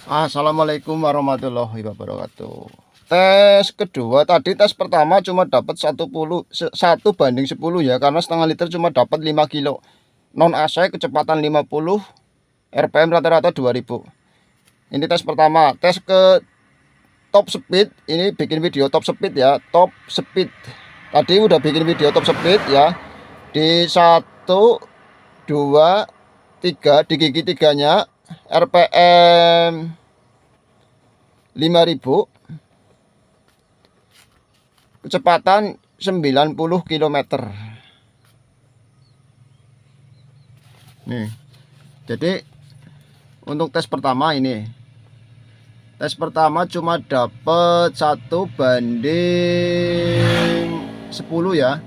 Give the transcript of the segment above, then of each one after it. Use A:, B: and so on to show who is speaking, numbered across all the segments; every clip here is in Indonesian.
A: Assalamualaikum warahmatullahi wabarakatuh. Tes kedua tadi, tes pertama cuma dapat 1 banding 10 ya, karena setengah liter cuma dapat 5 kilo. Non AC kecepatan 50, RPM rata-rata 2000. Ini tes pertama. Tes ke top speed, ini bikin video top speed ya, top speed. Tadi udah bikin video top speed ya. Di 1 2 3 di gigi tiganya RPM 5000, kecepatan 90 km. Nih. Jadi untuk tes pertama ini. Tes pertama cuma dapat 1 banding 10 ya.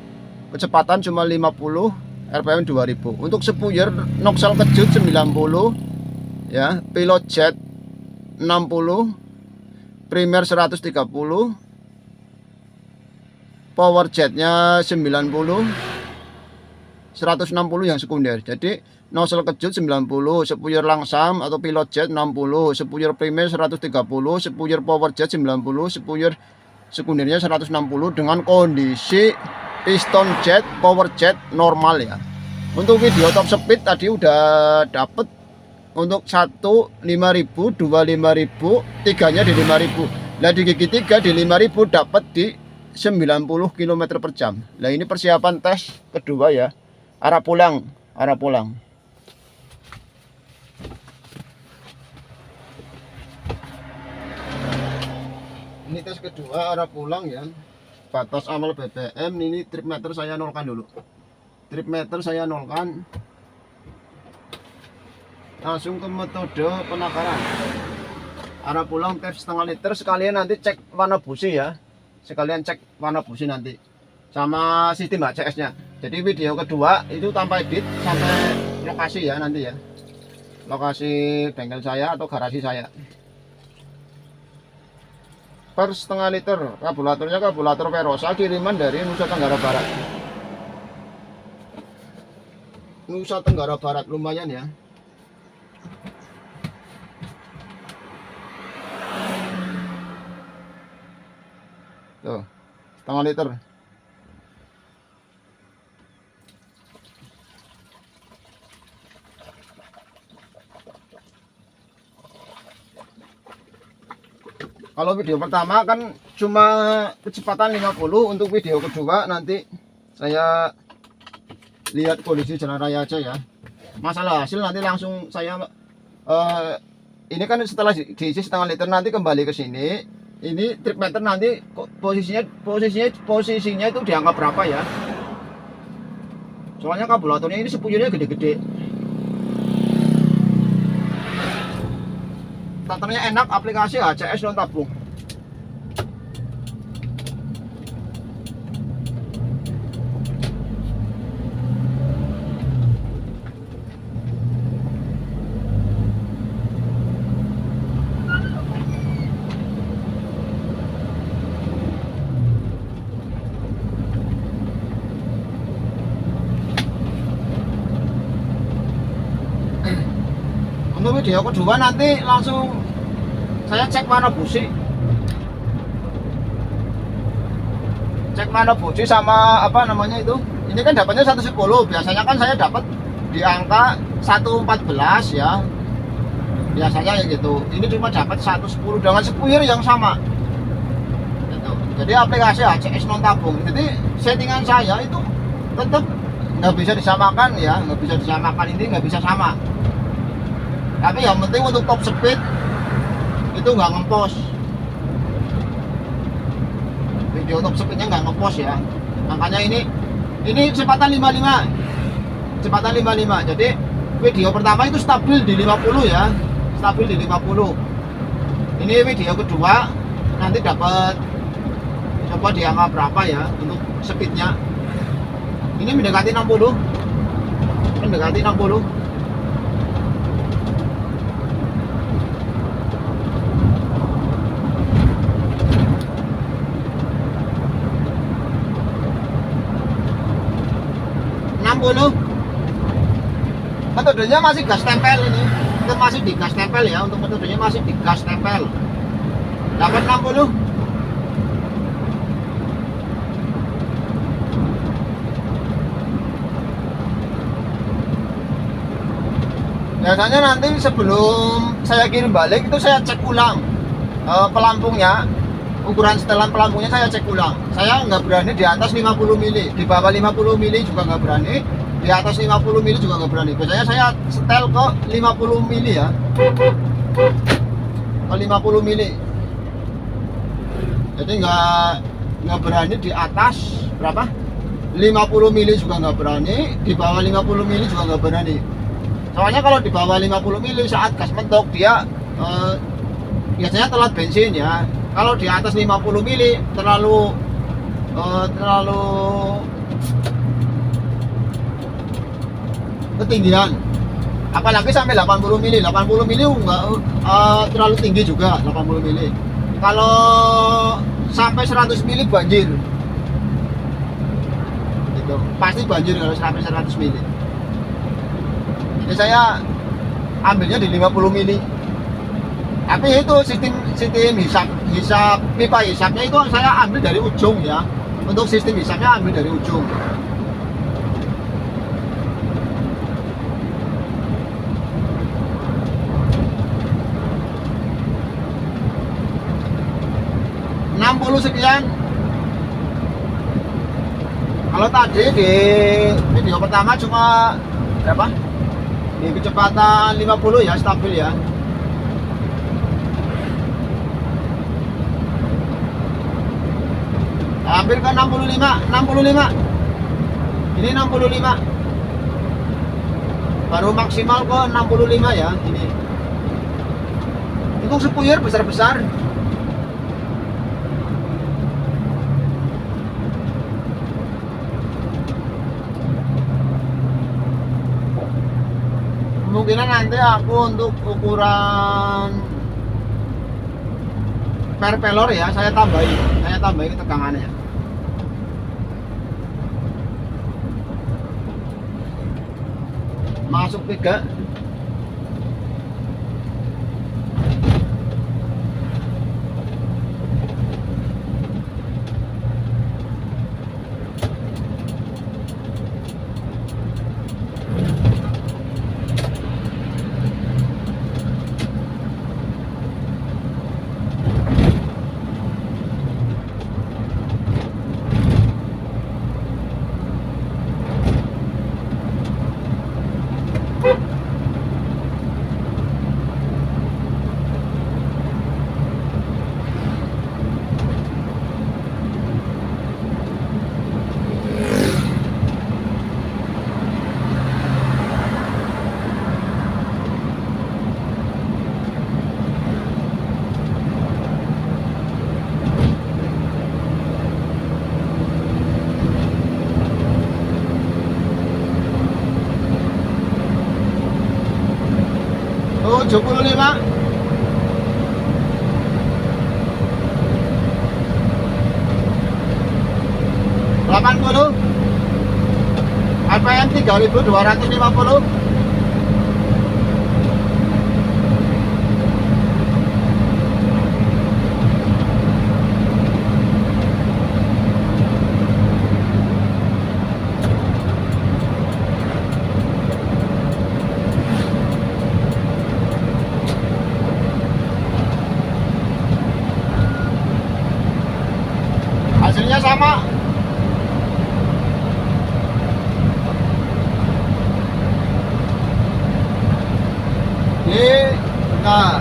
A: Kecepatan cuma 50, RPM 2000. Untuk spuyer noxel kejut 90 ya, pilot jet 60, primer 130, power jetnya 90, 160 yang sekunder. Jadi nozzle kejut 90, spuyer langsam atau pilot jet 60, spuyer primer 130, spuyer power jet 90, spuyer sekundernya 160 dengan kondisi piston jet, power jet normal ya. Untuk video top speed tadi udah dapet. Untuk 1 5000, 2 5000, tiganya di 5000. Nah di gigi 3 di 5000 dapat di 90 km per jam. Nah ini persiapan tes kedua ya. Arah pulang. Ini tes kedua arah pulang ya. Batas amal BBM ini trip meter saya nolkan dulu. Trip meter saya nolkan. Langsung ke metode penakaran. Arah pulang tes setengah liter, sekalian nanti cek warna busi ya. Sekalian cek warna busi nanti sama sistem ACS nya. Jadi video kedua itu tanpa edit sampai lokasi ya nanti ya. Lokasi bengkel saya atau garasi saya. Per setengah liter, karburatornya karburator Verosa kiriman dari Nusa Tenggara Barat. Nusa Tenggara Barat lumayan ya. Tuh, setengah liter. Kalau video pertama kan cuma kecepatan 50, untuk video kedua nanti saya lihat kondisi jalan raya aja ya. Masalah hasil nanti langsung saya ini kan setelah diisi setengah liter nanti kembali ke sini. Ini trip meter nanti posisinya itu dianggap berapa ya. Soalnya karburatornya ini spuyernya gede-gede. Starternya enak, aplikasi ACS non tabung. Untuk video kedua nanti langsung saya cek mana busi, sama apa namanya itu. Ini kan dapatnya 110, biasanya kan saya dapat di angka 114 ya, biasanya ya gitu. Ini cuma dapat 110 dengan spuyer yang sama gitu. Jadi aplikasi ACS non tabung, jadi settingan saya itu tetap nggak bisa disamakan ya, ini nggak bisa sama. Tapi yang penting untuk top speed itu nggak ngempos. Video top speednya nggak ngempos ya. Makanya ini kecepatan 55. Jadi video pertama itu stabil di 50 ya. Stabil di 50. Ini video kedua nanti dapat coba di angka berapa ya untuk speednya. Ini mendekati 60. 60. Metodenya masih gas tempel ini. itu masih di gas tempel ya, untuk metodenya masih di gas tempel. 860. Biasanya nanti sebelum saya kirim balik itu saya cek ulang pelampungnya, ukuran setelan pelampungnya saya cek ulang. Saya nggak berani di atas 50 mili, di bawah 50 mili juga nggak berani, di atas 50 mili juga nggak berani. Biasanya saya setel ke 50 mili ya, ke 50 mili. Jadi nggak berani di atas berapa? 50 mili juga nggak berani, di bawah 50 mili juga nggak berani. Soalnya kalau di bawah 50 mili saat gas mentok dia biasanya telat bensin ya. Kalau di atas 50 mili terlalu ketinggian. Apalagi sampai 80 mili. 80 mili enggak terlalu tinggi juga 80 mili. Kalau sampai 100 mili banjir. Gitu. Pasti banjir kalau sampai 100 mili. Jadi saya ambilnya di 50 mili. Tapi itu sistem hisap pipa hisapnya itu saya ambil dari ujung ya. Untuk sistem hisapnya ambil dari ujung. Sekian. Kalau tadi di video pertama cuma berapa? Di kecepatan 50 ya, stabil ya. Hampir ke 65. Ini 65. Baru maksimal ke 65 ya ini. Untuk spuyur besar-besar. Kemungkinan nanti aku untuk ukuran perpelor ya saya tambahin ketegangannya. Masuk 3. Oh, 75. RPM 3250. Hasilnya sama. Nah,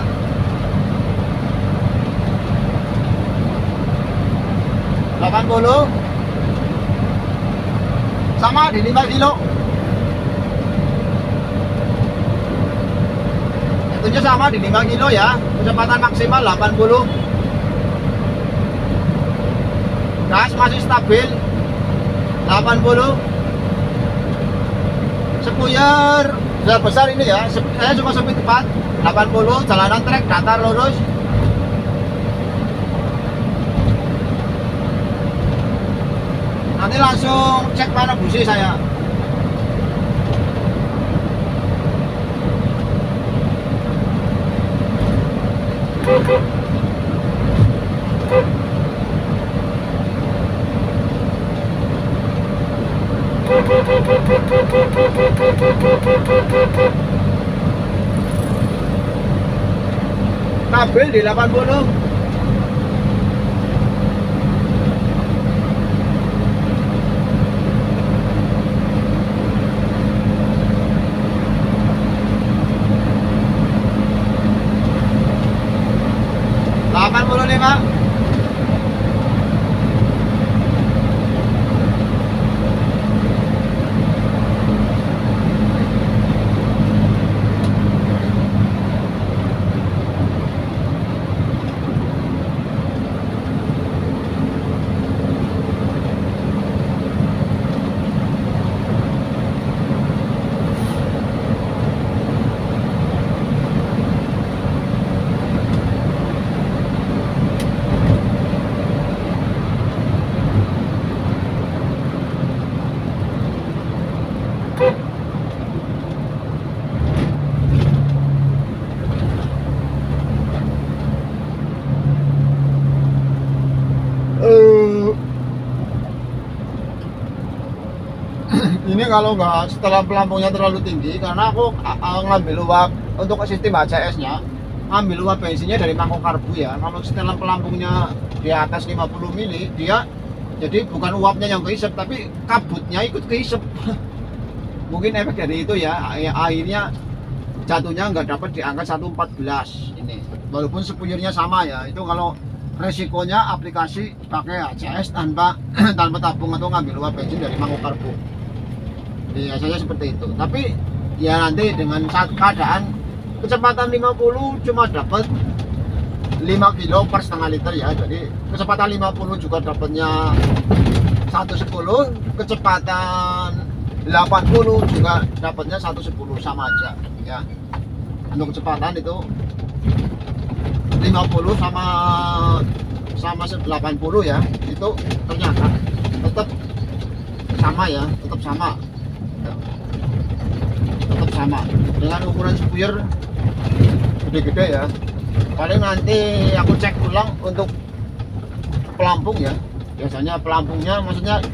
A: 80 sama di 5 kilo. Itunya sama di 5 kilo ya. Kecepatan maksimal 80. Gas masih stabil 80. Spuyur besar ini ya. Saya cuma speed 4 80, jalanan trek datar lurus. Nanti langsung cek mana busi saya. Kabel di 80. Lima. Ini kalau nggak setelah pelampungnya terlalu tinggi, karena aku ngambil uap untuk sistem HCS-nya, ngambil uap bensinnya dari mangkok karbu ya. Kalau setelah pelampungnya di atas 50 mili, dia jadi bukan uapnya yang kehisap, tapi kabutnya ikut kehisap. Mungkin efek dari itu ya, akhirnya jatuhnya nggak dapat di angka 114 ini. Walaupun spuyernya sama ya, itu kalau resikonya aplikasi pakai HCS tanpa tabung atau ngambil uap bensin dari mangkok karbu. Biasanya seperti itu. Tapi ya nanti dengan keadaan kecepatan 50 cuma dapat 5 kilo per setengah liter ya. Jadi kecepatan 50 juga dapatnya 110, kecepatan 80 juga dapatnya 110, sama aja ya. Untuk kecepatan itu 50 sama 80 ya, itu ternyata tetap sama ya, tetap sama dengan ukuran spuyer gede-gede ya. Paling nanti aku cek ulang untuk pelampung ya. Biasanya pelampungnya, maksudnya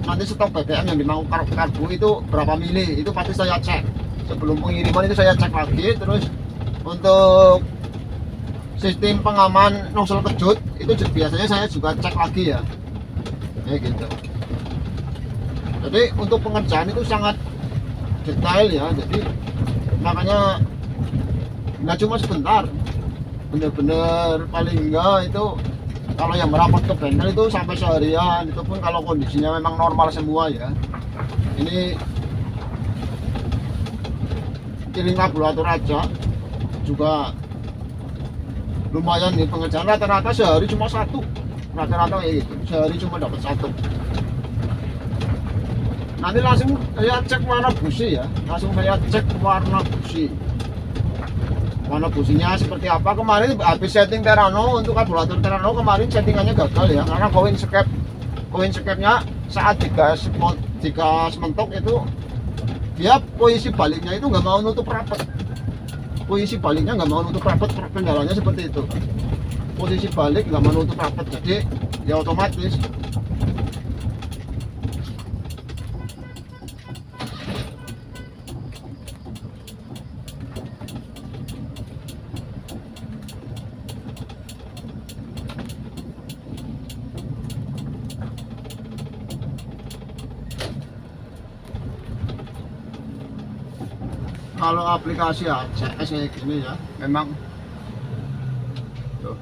A: nanti stok BBM yang di mangkok karbu itu berapa mili, itu pasti saya cek sebelum pengiriman, itu saya cek lagi. Terus untuk sistem pengaman nozzle kejut itu biasanya saya juga cek lagi ya, kayak gitu. Jadi untuk pengerjaan itu sangat detail ya, jadi makanya nggak cuma sebentar, bener-bener paling enggak itu kalau yang merapat ke bengkel itu sampai seharian, itu pun kalau kondisinya memang normal semua ya. Ini kirim karburator aja juga lumayan nih pengerjaan, rata-rata sehari cuma satu, rata-rata kayak gitu, sehari cuma dapat satu. Nanti langsung saya cek warna busi ya, langsung saya cek warna busi, warna businya seperti apa. Kemarin habis setting Terrano, untuk karburator Terrano kemarin settingannya gagal ya, karena koin skep-nya saat digas mentok itu dia posisi baliknya itu nggak mau nutup rapat, kendalanya seperti itu, posisi balik nggak mau nutup rapat, jadi ya otomatis kalau aplikasi HCS kayak gini ya, memang tuh,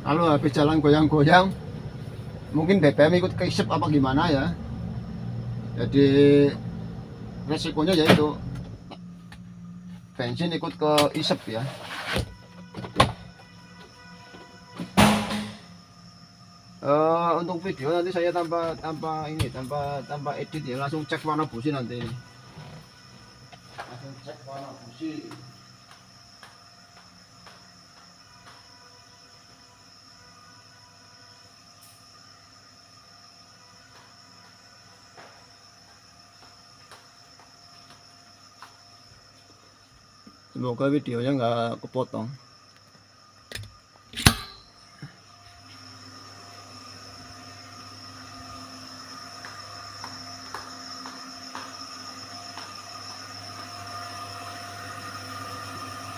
A: kalau habis jalan goyang-goyang mungkin BBM ikut keisep apa gimana ya, jadi resikonya yaitu bensin ikut ke isep ya. Untuk video nanti saya tambah edit ya, langsung cek warna busi nanti ini, langsung cek warna busi. Semoga videonya nggak kepotong.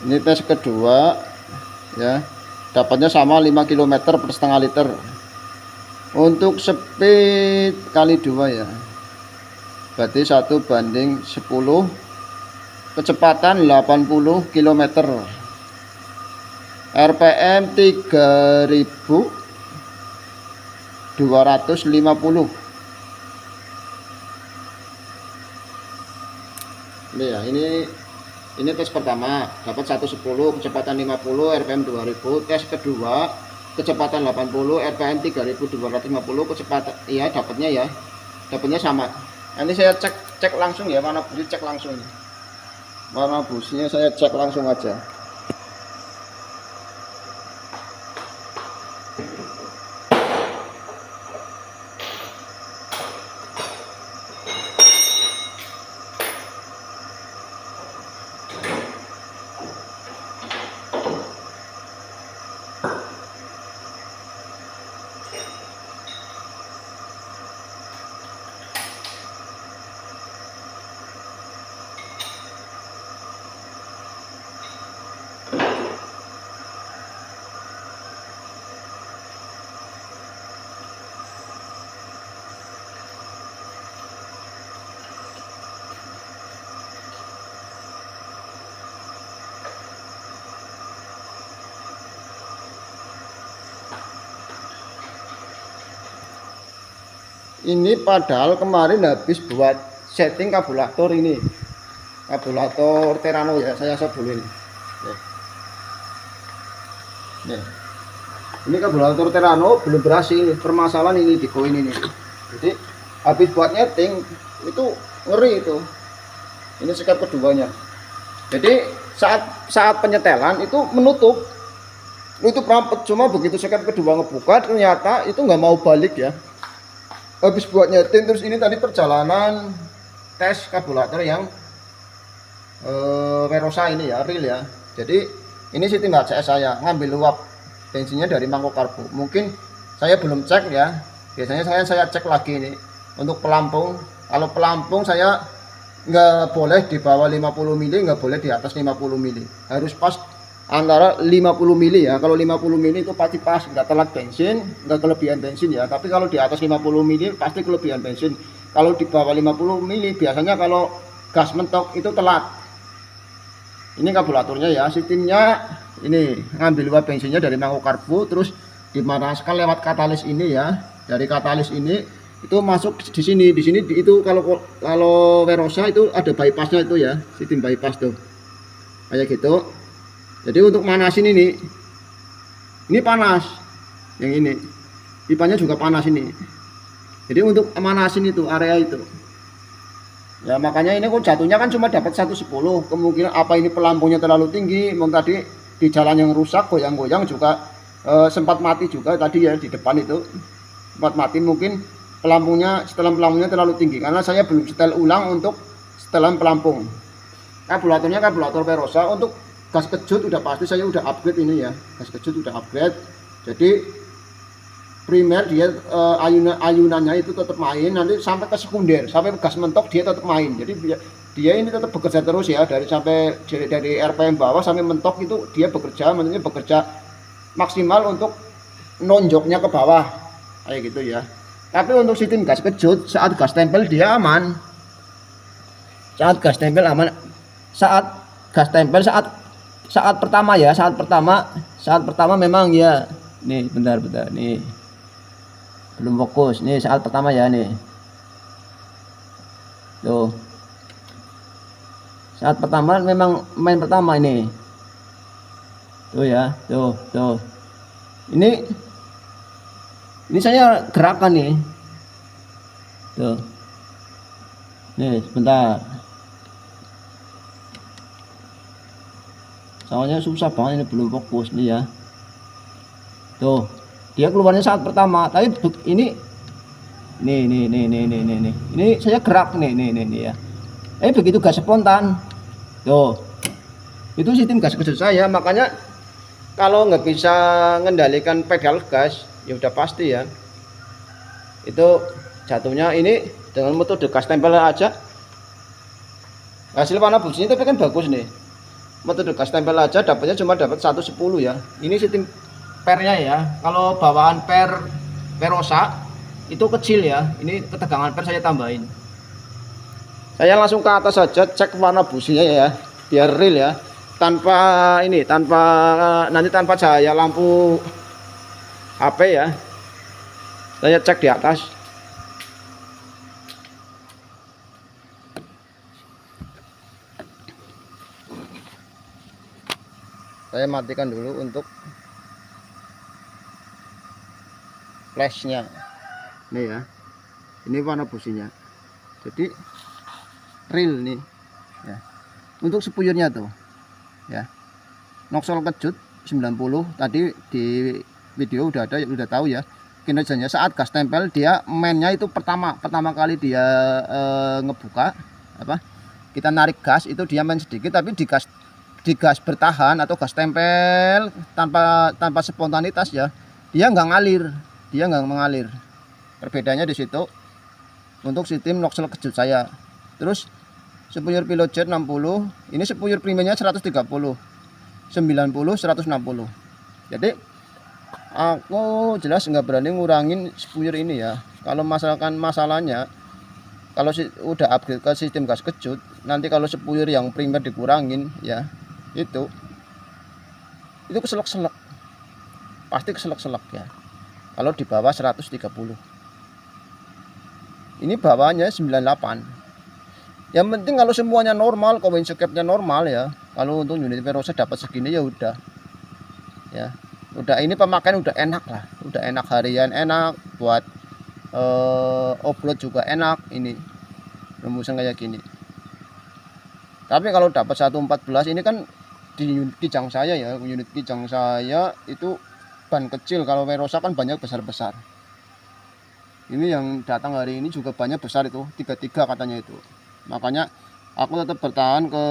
A: Ini tes kedua ya, dapatnya sama 5 km per setengah liter. Untuk speed kali 2 ya, berarti 1:10, kecepatan 80 km, RPM 3250. Ini ya, ini tes pertama dapat 110, kecepatan 50, RPM 2000. Tes kedua kecepatan 80, RPM 3250, kecepatan iya dapatnya sama. Nanti saya cek langsung ya, warna busi cek langsung ini. Warna businya saya cek langsung aja. Ini padahal kemarin habis buat setting karburator ini, karburator Terrano ya, saya shot dulu ini. Nih. Ini karburator Terrano belum berhasil, permasalahan ini di koin ini. Jadi habis buat nyeting itu ngeri itu. Ini sekap keduanya. Jadi saat penyetelan itu menutup rampet, cuma begitu sekap kedua ngebuka ternyata itu nggak mau balik ya. Habis buat nyeting, terus ini tadi perjalanan tes karburator yang Verosa ini ya, real ya. Jadi ini sistem HCS saya ngambil uap bensinnya dari mangkok karbu. Mungkin saya belum cek ya, biasanya saya cek lagi ini untuk pelampung. Kalau pelampung saya nggak boleh di bawah 50 mili, nggak boleh di atas 50 mili, harus pas antara 50 mili ya. Kalau 50 mili itu pasti pas, nggak telat bensin, nggak kelebihan bensin ya. Tapi kalau di atas 50 mili pasti kelebihan bensin. Kalau di bawah 50 mili biasanya kalau gas mentok itu telat. Ini karburatornya ya, sistemnya ini ngambil uap bensinnya dari mangkok karbu, terus dimanaskan lewat katalis ini ya. Dari katalis ini itu masuk di sini itu kalau Verosa itu ada bypassnya itu ya, sistem bypass tuh kayak gitu. Jadi untuk manasin ini panas, yang ini pipanya juga panas ini. Jadi untuk manasin itu area itu ya, makanya ini kok jatuhnya kan cuma dapat 110. Kemungkinan apa ini pelampungnya terlalu tinggi, tadi di jalan yang rusak goyang-goyang juga, sempat mati juga tadi ya, di depan itu sempat mati. Mungkin setelan pelampungnya terlalu tinggi, karena saya belum setel ulang untuk setelan pelampung. Karburatornya karburator Verosa. Untuk gas kejut udah pasti saya udah upgrade ini ya, gas kejut udah upgrade. Jadi primer dia ayunannya itu tetap main, nanti sampai ke sekunder, sampai gas mentok dia tetap main. Jadi dia ini tetap bekerja terus ya, dari RPM bawah sampai mentok itu dia bekerja, maksudnya bekerja maksimal untuk nonjoknya ke bawah kayak gitu ya. Tapi untuk sistem gas kejut, saat gas tempel dia aman, saat gas tempel aman, saat pertama ya, saat pertama memang ya. Nih bentar nih, belum fokus nih, saat pertama ya nih tuh, saat pertama memang main pertama ini tuh ya, tuh ini saya gerakan nih tuh, nih sebentar, soalnya susah banget ini, belum fokus nih ya. Tuh, dia keluarnya saat pertama, tapi ini saya gerak nih ya. Begitu gas spontan, tuh Itu sistem gas kejut saya. Makanya kalau nggak bisa mengendalikan pedal gas, ya udah pasti ya itu jatuhnya ini dengan metode gas tempel aja hasil warna businya tapi kan bagus nih. Metode gas tempel aja dapatnya cuma dapat 110 ya. Ini sistem pernya ya. Kalau bawaan perosa itu kecil ya. Ini ketegangan per saya tambahin. Saya langsung ke atas saja cek warna businya ya, biar real ya. Tanpa nanti tanpa cahaya lampu HP ya. Saya cek di atas. Saya matikan dulu untuk flashnya. Nih ya. Ini warna businya. Jadi real nih. Ya. Untuk spuyernya tuh. Ya. Noxel kejut 90 tadi di video udah ada, udah tahu ya. Kinerjanya saat gas tempel dia mainnya itu pertama kali dia ngebuka apa kita narik gas itu dia main sedikit, tapi di gas bertahan atau gas tempel tanpa spontanitas ya dia nggak mengalir. Perbedaannya di situ untuk sistem Noxel kejut saya. Terus spuyer pilot jet 60, ini spuyer primernya 130, 90, 160. Jadi aku jelas nggak berani ngurangin spuyer ini ya. Kalau masalahnya kalau udah upgrade ke sistem gas kejut, nanti kalau spuyer yang primer dikurangin ya itu keselak-selak, pasti keselak-selak ya. Kalau di bawah 130, ini bawahnya 98. Yang penting kalau semuanya normal, coin soketnya normal ya. Kalau untuk unit Verosa dapat segini ya udah. Ya. Udah ini pemakaian udah enak lah. Udah enak harian, enak buat upload juga enak ini. Rembusan kayak gini. Tapi kalau dapat 114 ini kan di unit kijang saya ya, unit kijang saya itu ban kecil. Kalau Verosa kan banyak besar-besar. Ini yang datang hari ini juga banyak besar itu, 33 katanya itu. Makanya aku tetap bertahan ke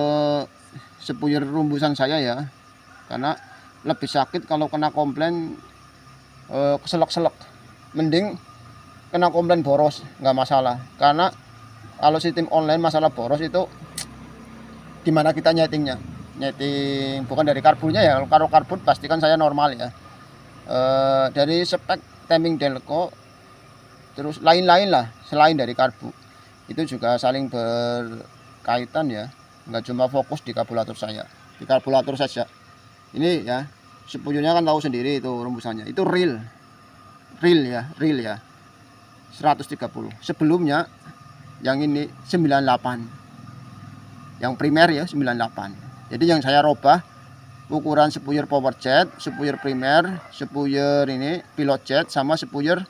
A: spuyer rumbusan saya ya, karena lebih sakit kalau kena komplain keselak-selak. Mending kena komplain boros nggak masalah, karena kalau sistem online masalah boros itu gimana kita nyeting bukan dari karbunya ya. Kalau karbur pastikan saya normal ya. Dari spek timing delco terus lain-lain lah selain dari karbu itu juga saling berkaitan ya, nggak cuma fokus di karburator saya, di karburator saja. Ini ya spuyernya kan tahu sendiri itu rembusannya itu real ya 130. Sebelumnya yang ini 98, yang primer ya 98. Jadi yang saya robah ukuran spuyer power jet, spuyer primer, spuyer ini pilot jet, sama spuyer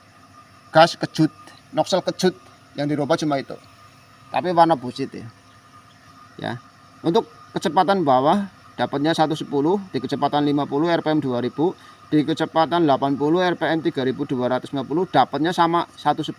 A: gas kejut, Noxel kejut. Yang dirubah cuma itu, tapi warna busit ya. Untuk kecepatan bawah dapatnya 110, di kecepatan 50 rpm 2000, di kecepatan 80 rpm 3250 dapatnya sama 110.